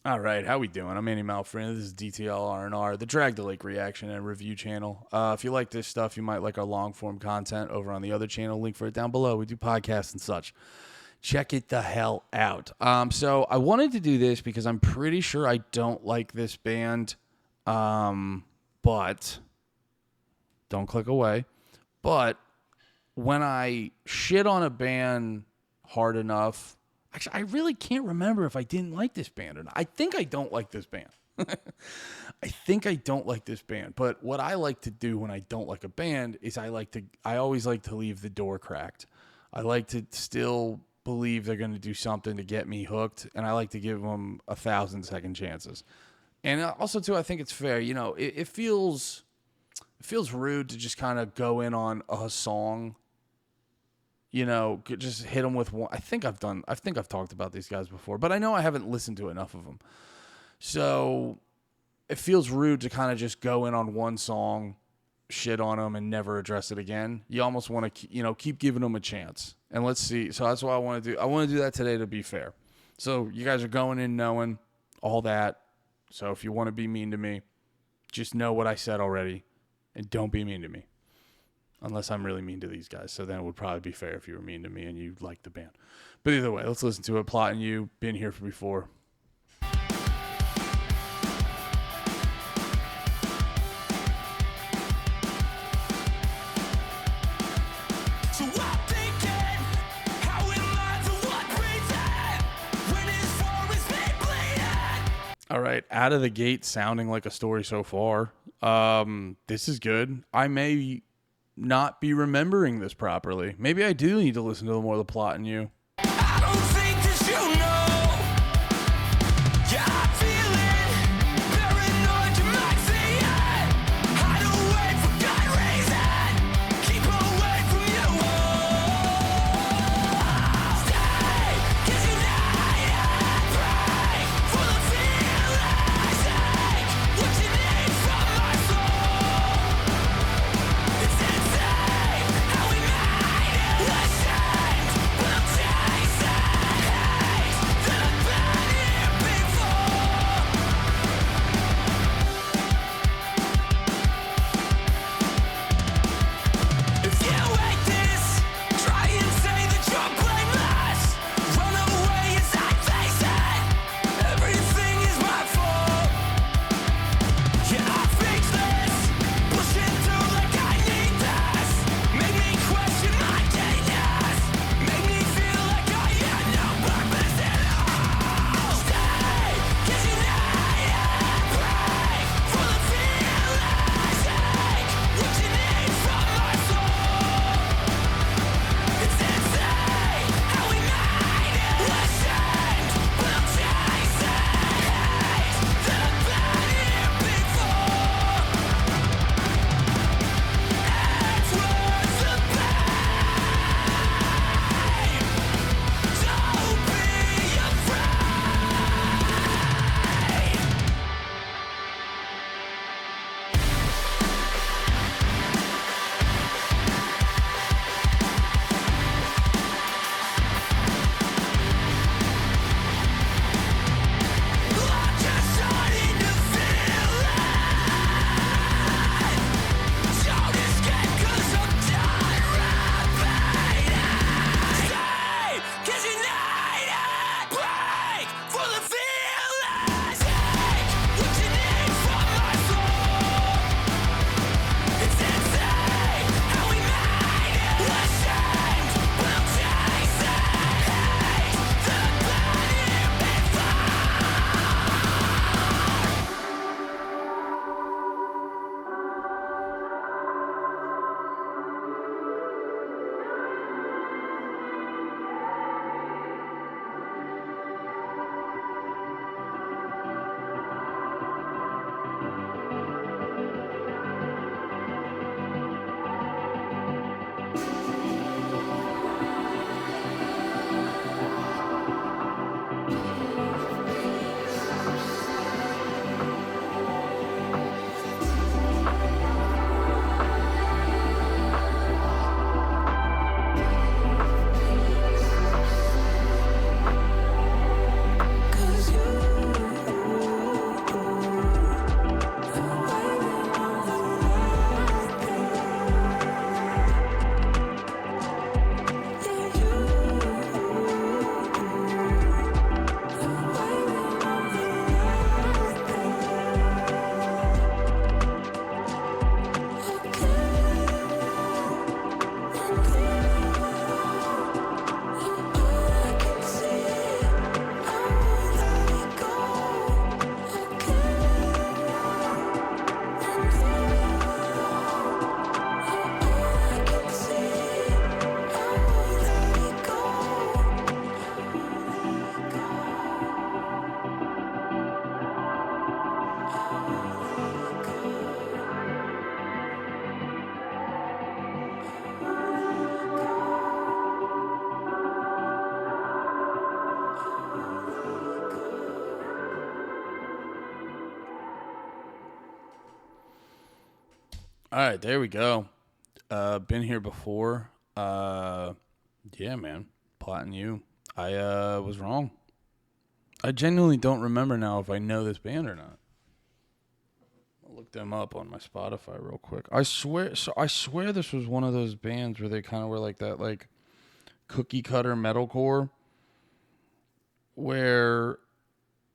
All right, how we doing? I'm Andy Malfrin. This is DTL R&R, the Drag the Lake reaction and review channel. If you like this stuff, you might like our long-form content over on the other channel. Link for it down below. We do podcasts and such. Check it the hell out. So I wanted to do this because I'm pretty sure I don't like this band, but don't click away. But when I shit on a band hard enough, actually, I really can't remember if I didn't like this band or not. I think I don't like this band. I think I don't like this band. But what I like to do when I don't like a band is I always like to leave the door cracked. I like to still believe they're going to do something to get me hooked, and I like to give them 1,000 second chances. And also, too, I think it's fair. You know, it feels rude to just kind of go in on a song. You know, just hit them with one. I think I've talked about these guys before, but I know I haven't listened to enough of them. So it feels rude to kind of just go in on one song, shit on them, and never address it again. You almost want to, keep giving them a chance. And let's see. So that's what I want to do. I want to do that today to be fair. So you guys are going in knowing all that. So if you want to be mean to me, just know what I said already, and don't be mean to me. Unless I'm really mean to these guys. So then it would probably be fair if you were mean to me and you liked the band. But either way, let's listen to it. Plotting You, been here for before. All right, out of the gate, sounding like a story so far. This is good. I may not be remembering this properly. Maybe I do need to listen to more of the Plot in You. I don't think that you know. Yeah, I'm feeling paranoid, you might say it. Hide away for good reason. Keep away from you. Stay, 'cause you need it. Pray for the feelings. Take what you need from my soul. It's insane how we made it. Ashamed, but I'm All right, there we go. Been here before. Yeah, man. Plotting you. I was wrong. I genuinely don't remember now if I know this band or not. I'll look them up on my Spotify real quick. I swear this was one of those bands where they kind of were like that, like cookie cutter metalcore, where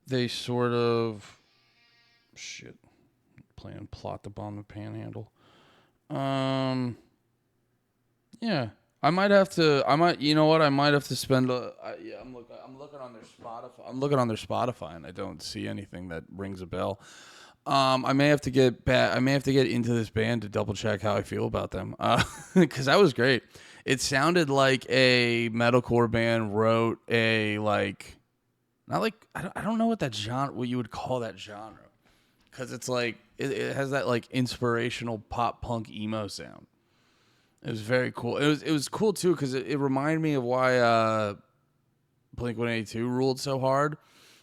they sort of playing Plot to Bomb the Panhandle. Yeah. You know what? I might have to spend I'm looking on their Spotify. I'm looking on their Spotify and I don't see anything that rings a bell. I may have to get back. I may have to get into this band to double check how I feel about them. Because that was great. It sounded like a metalcore band wrote a not like I don't know what you would call that genre. Because it's like it has that like inspirational pop punk emo sound. It was very cool. It was cool too because it reminded me of why Blink-182 ruled so hard,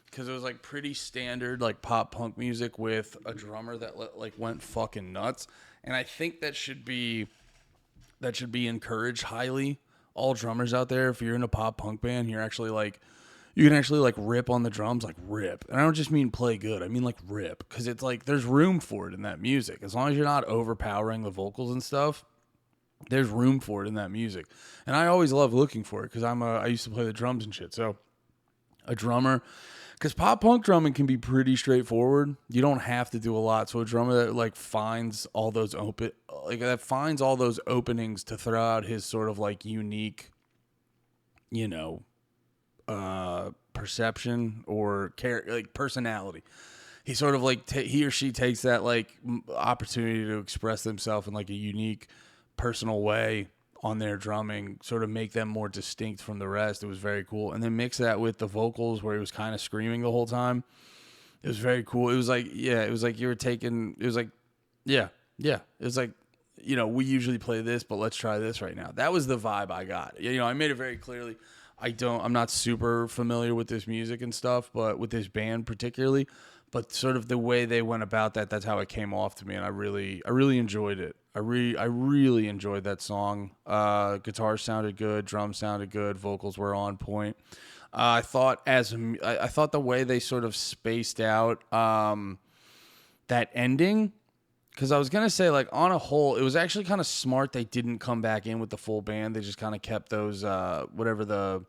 because it was like pretty standard like pop punk music with a drummer that like went fucking nuts, and I think that should be encouraged highly. All drummers out there, if you're in a pop punk band, you can actually like rip on the drums, like rip. And I don't just mean play good. I mean like rip, because it's like there's room for it in that music. As long as you're not overpowering the vocals and stuff, there's room for it in that music. And I always love looking for it because I used to play the drums and shit. So a drummer, because pop punk drumming can be pretty straightforward. You don't have to do a lot. So a drummer that like finds all those openings to throw out his sort of like unique, perception or like personality. He sort of like he or she takes that like opportunity to express themselves in like a unique, personal way on their drumming, sort of make them more distinct from the rest. It was very cool. And then mix that with the vocals where he was kind of screaming the whole time. It was very cool. It was like, it was like we usually play this, but let's try this right now. That was the vibe I got. I made it very clearly. I'm not super familiar with this music and stuff, but with this band particularly, but sort of the way they went about that, that's how it came off to me. And I really enjoyed it. I really enjoyed that song. Guitar sounded good. Drums sounded good. Vocals were on point. I thought the way they sort of spaced out, that ending, because I was going to say, like, on a whole, it was actually kind of smart they didn't come back in with the full band. They just kind of kept those, whatever the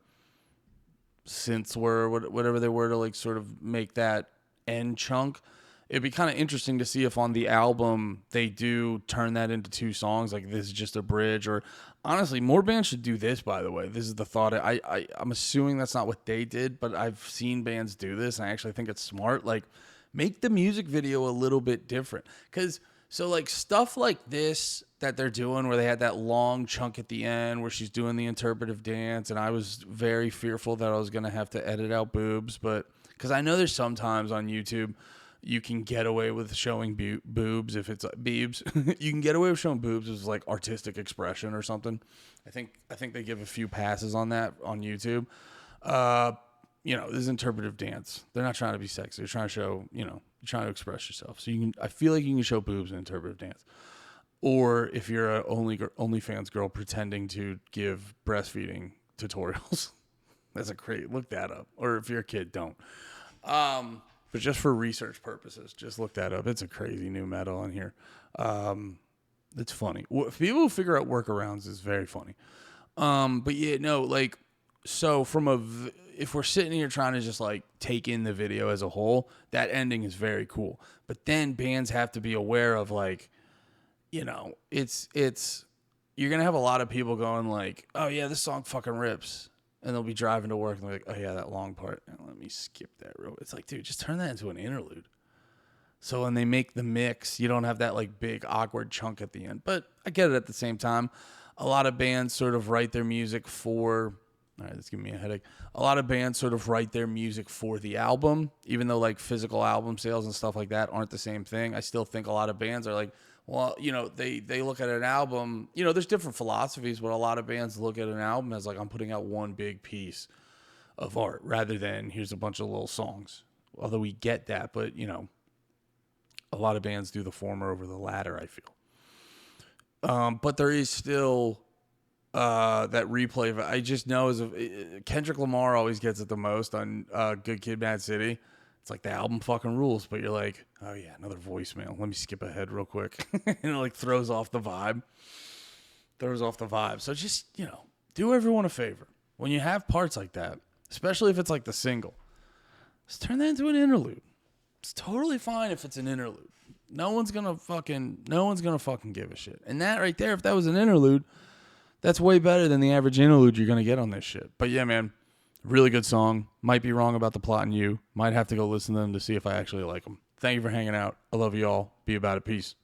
synths were, whatever they were, to, like, sort of make that end chunk. It'd be kind of interesting to see if on the album they do turn that into two songs, like this is just a bridge. Or honestly, more bands should do this, by the way. This is the thought. I'm assuming that's not what they did, but I've seen bands do this, and I actually think it's smart. Like, make the music video a little bit different. So like stuff like this that they're doing where they had that long chunk at the end where she's doing the interpretive dance, and I was very fearful that I was going to have to edit out boobs, but because I know there's sometimes on YouTube you can get away with showing boobs if it's beebs. You can get away with showing boobs as like artistic expression or something. I think they give a few passes on that on YouTube. This is interpretive dance. They're not trying to be sexy. They're trying to show, you're trying to express yourself. So I feel like you can show boobs in interpretive dance. Or if you're a OnlyFans girl pretending to give breastfeeding tutorials, that's look that up. Or if you're a kid, don't. But just for research purposes, just look that up. It's a crazy new metal in here. It's funny. People who figure out workarounds is very funny. But yeah, no, like, so if we're sitting here trying to just like take in the video as a whole, that ending is very cool. But then bands have to be aware of like, it's you're going to have a lot of people going like, oh yeah, this song fucking rips. And they'll be driving to work and they're like, oh yeah, that long part. Let me skip that real. It's like, dude, just turn that into an interlude. So when they make the mix, you don't have that like big awkward chunk at the end. But I get it at the same time. A lot of bands sort of write their music for, all right, that's giving me a headache. A lot of bands sort of write their music for the album, even though like physical album sales and stuff like that aren't the same thing. I still think a lot of bands are like, well, they look at an album, there's different philosophies, but a lot of bands look at an album as like, I'm putting out one big piece of art rather than here's a bunch of little songs. Although we get that, but a lot of bands do the former over the latter, I feel. But there is still that replay. I just know Kendrick Lamar always gets it the most on Good Kid, Mad City. It's like the album fucking rules, but you're like, oh yeah, another voicemail. Let me skip ahead real quick. And it like throws off the vibe. So just, do everyone a favor. When you have parts like that, especially if it's like the single, just turn that into an interlude. It's totally fine if it's an interlude. No one's gonna fucking give a shit. And that right there, if that was an interlude, that's way better than the average interlude you're gonna get on this shit. But yeah, man, really good song. Might be wrong about the plot and you. Might have to go listen to them to see if I actually like them. Thank you for hanging out. I love you all. Be about it. Peace.